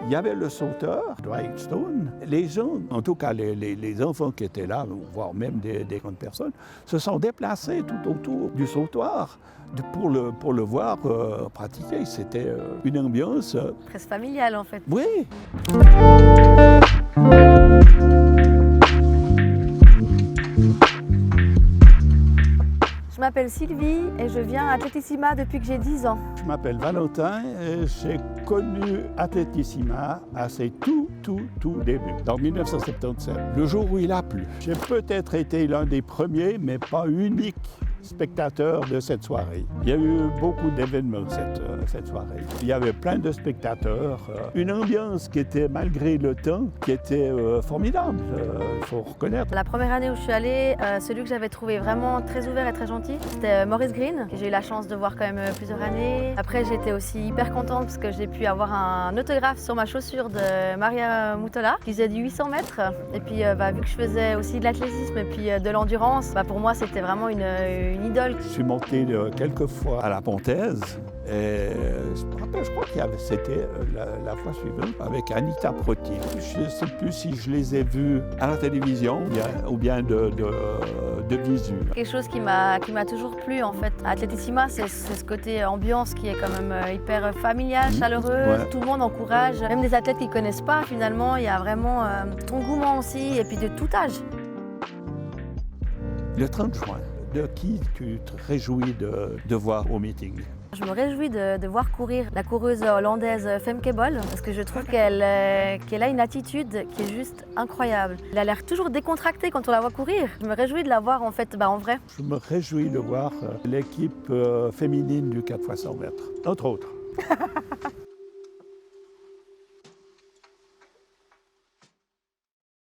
Il y avait le sauteur, Dwight Stone. Les gens, en tout cas les enfants qui étaient là, voire même des grandes personnes, se sont déplacés tout autour du sautoir pour le voir pratiquer. C'était une ambiance... Presque familiale en fait. Oui. Je m'appelle Sylvie et je viens à Atletissima depuis que j'ai 10 ans. Je m'appelle Valentin et j'ai connu Atletissima à ses tout débuts, en 1977, le jour où il a plu. J'ai peut-être été l'un des premiers, mais pas unique, spectateur de cette soirée. Il y a eu beaucoup d'événements cette soirée. Il y avait plein de spectateurs, une ambiance qui était, malgré le temps, qui était formidable, il faut reconnaître. La première année où je suis allée, celui que j'avais trouvé vraiment très ouvert et très gentil, c'était Maurice Green, que j'ai eu la chance de voir quand même plusieurs années. Après, j'étais aussi hyper contente parce que j'ai pu avoir un autographe sur ma chaussure de Maria Mutola, qui faisait du 800 mètres. Et puis, vu que je faisais aussi de l'athlétisme et puis de l'endurance, pour moi, c'était vraiment une idole. Je suis monté quelques fois à la Pontaise et je crois que c'était la fois suivante avec Anita Protti. Je ne sais plus si je les ai vus à la télévision ou bien de visu. Quelque chose qui m'a toujours plu en fait. À Atletissima, c'est ce côté ambiance qui est quand même hyper familial, chaleureux. Ouais. Tout le monde encourage, même des athlètes qui ne connaissent pas finalement. Il y a vraiment engouement aussi et puis de tout âge. Le 30 juin. De qui tu te réjouis de voir au meeting? Je me réjouis de voir courir la coureuse hollandaise Femke Bol parce que je trouve qu'elle a une attitude qui est juste incroyable. Elle a l'air toujours décontractée quand on la voit courir. Je me réjouis de la voir en fait en vrai. Je me réjouis de voir l'équipe féminine du 4x100 mètres, entre autres.